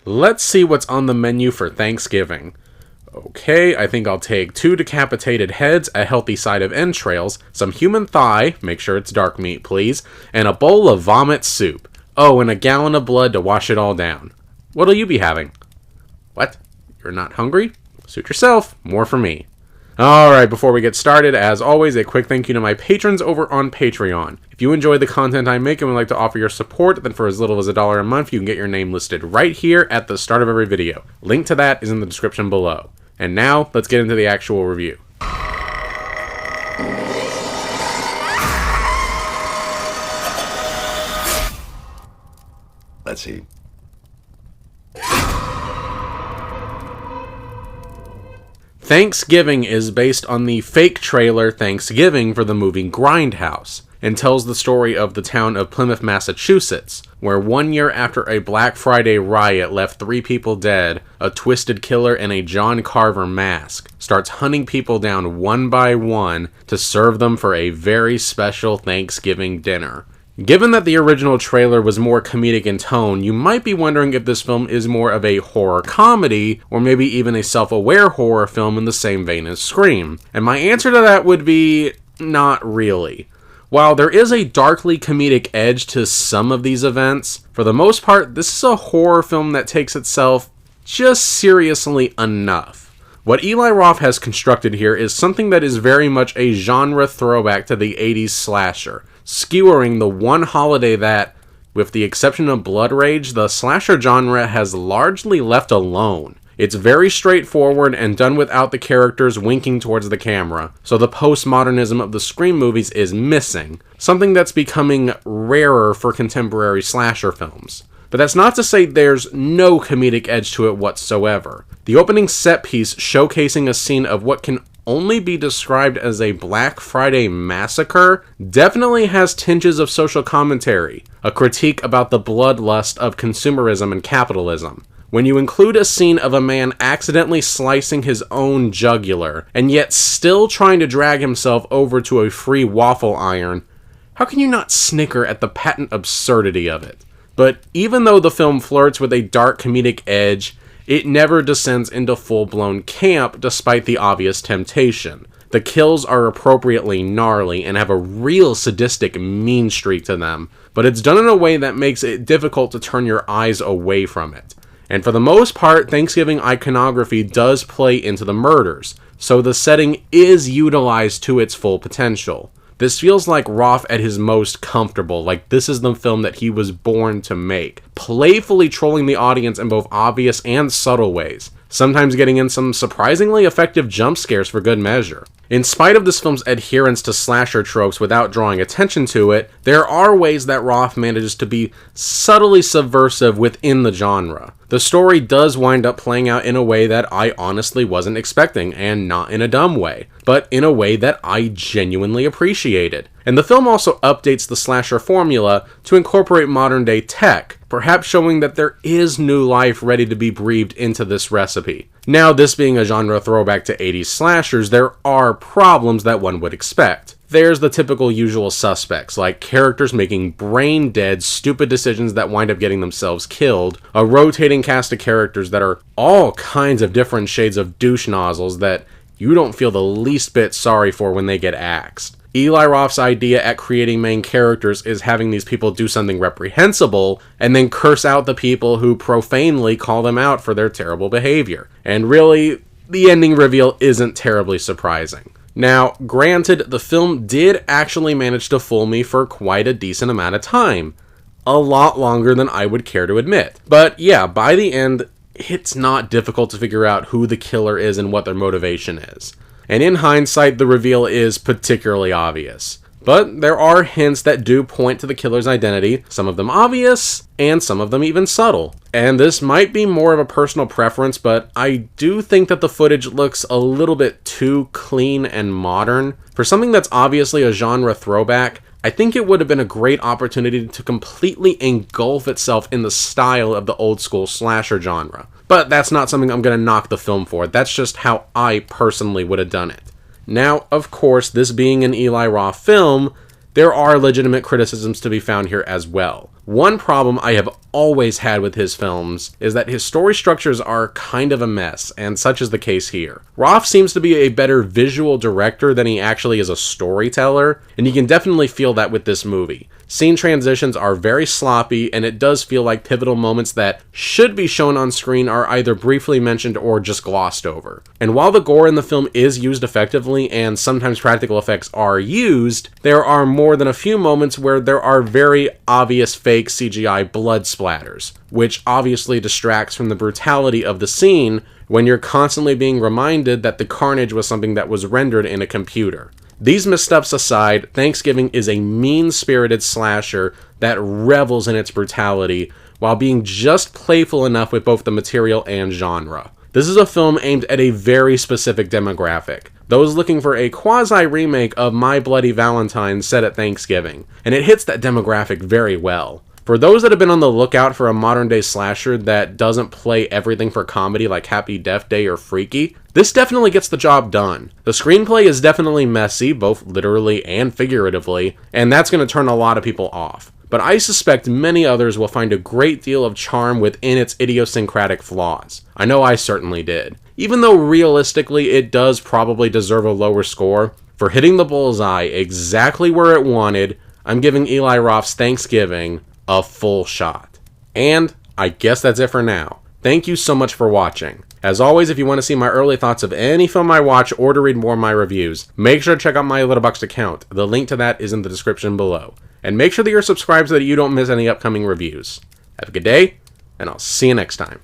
Let's see what's on the menu for Thanksgiving. Okay, I think I'll take 2 decapitated heads, a healthy side of entrails, some human thigh, make sure it's dark meat please, and a bowl of vomit soup. Oh, and a gallon of blood to wash it all down. What'll you be having? What? You're not hungry? Suit yourself, more for me. Alright, before we get started, as always, a quick thank you to my patrons over on Patreon. If you enjoy the content I make and would like to offer your support, then for as little as $1 a month, you can get your name listed right here at the start of every video. Link to that is in the description below. And now, let's get into the actual review. Let's see. Thanksgiving is based on the fake trailer Thanksgiving for the movie Grindhouse, and tells the story of the town of Plymouth, Massachusetts, where 1 year after a Black Friday riot left 3 people dead, a twisted killer in a John Carver mask starts hunting people down one by one to serve them for a very special Thanksgiving dinner. Given that the original trailer was more comedic in tone, you might be wondering if this film is more of a horror comedy, or maybe even a self-aware horror film in the same vein as Scream. And my answer to that would be, not really. While there is a darkly comedic edge to some of these events, for the most part, this is a horror film that takes itself just seriously enough. What Eli Roth has constructed here is something that is very much a genre throwback to the 80s slasher, skewering the one holiday that, with the exception of Blood Rage, the slasher genre has largely left alone. It's very straightforward and done without the characters winking towards the camera, so the postmodernism of the Scream movies is missing, something that's becoming rarer for contemporary slasher films. But that's not to say there's no comedic edge to it whatsoever. The opening set piece showcasing a scene of what can only be described as a Black Friday massacre definitely has tinges of social commentary, a critique about the bloodlust of consumerism and capitalism. When you include a scene of a man accidentally slicing his own jugular, and yet still trying to drag himself over to a free waffle iron, how can you not snicker at the patent absurdity of it? But even though the film flirts with a dark comedic edge, it never descends into full-blown camp despite the obvious temptation. The kills are appropriately gnarly and have a real sadistic mean streak to them, but it's done in a way that makes it difficult to turn your eyes away from it. And for the most part, Thanksgiving iconography does play into the murders, so the setting is utilized to its full potential. This feels like Roth at his most comfortable, like this is the film that he was born to make, playfully trolling the audience in both obvious and subtle ways, sometimes getting in some surprisingly effective jump scares for good measure. In spite of this film's adherence to slasher tropes without drawing attention to it, there are ways that Roth manages to be subtly subversive within the genre. The story does wind up playing out in a way that I honestly wasn't expecting, and not in a dumb way, but in a way that I genuinely appreciated. And the film also updates the slasher formula to incorporate modern day tech, perhaps showing that there is new life ready to be breathed into this recipe. Now, this being a genre throwback to 80s slashers, there are problems that one would expect. There's the typical usual suspects, like characters making brain-dead, stupid decisions that wind up getting themselves killed, a rotating cast of characters that are all kinds of different shades of douche nozzles that you don't feel the least bit sorry for when they get axed. Eli Roth's idea at creating main characters is having these people do something reprehensible and then curse out the people who profanely call them out for their terrible behavior. And really, the ending reveal isn't terribly surprising. Now, granted, the film did actually manage to fool me for quite a decent amount of time. A lot longer than I would care to admit. But yeah, by the end, it's not difficult to figure out who the killer is and what their motivation is. And in hindsight, the reveal is particularly obvious. But there are hints that do point to the killer's identity, some of them obvious, and some of them even subtle. And this might be more of a personal preference, but I do think that the footage looks a little bit too clean and modern. For something that's obviously a genre throwback, I think it would have been a great opportunity to completely engulf itself in the style of the old school slasher genre. But that's not something I'm going to knock the film for, that's just how I personally would have done it. Now, of course, this being an Eli Roth film, there are legitimate criticisms to be found here as well. One problem I have always had with his films is that his story structures are kind of a mess, and such is the case here. Roth seems to be a better visual director than he actually is a storyteller, and you can definitely feel that with this movie. Scene transitions are very sloppy, and it does feel like pivotal moments that should be shown on screen are either briefly mentioned or just glossed over. And while the gore in the film is used effectively, and sometimes practical effects are used, there are more than a few moments where there are very obvious fake CGI blood splatters, which obviously distracts from the brutality of the scene when you're constantly being reminded that the carnage was something that was rendered in a computer. These missteps aside, Thanksgiving is a mean-spirited slasher that revels in its brutality while being just playful enough with both the material and genre. This is a film aimed at a very specific demographic, those looking for a quasi-remake of My Bloody Valentine set at Thanksgiving, and it hits that demographic very well. For those that have been on the lookout for a modern-day slasher that doesn't play everything for comedy like Happy Death Day or Freaky, this definitely gets the job done. The screenplay is definitely messy, both literally and figuratively, and that's going to turn a lot of people off. But I suspect many others will find a great deal of charm within its idiosyncratic flaws. I know I certainly did. Even though realistically it does probably deserve a lower score, for hitting the bullseye exactly where it wanted, I'm giving Eli Roth's Thanksgiving a full shot. And I guess that's it for now. Thank you so much for watching. As always, if you want to see my early thoughts of any film I watch or to read more of my reviews, make sure to check out my Letterboxd account. The link to that is in the description below. And make sure that you're subscribed so that you don't miss any upcoming reviews. Have a good day, and I'll see you next time.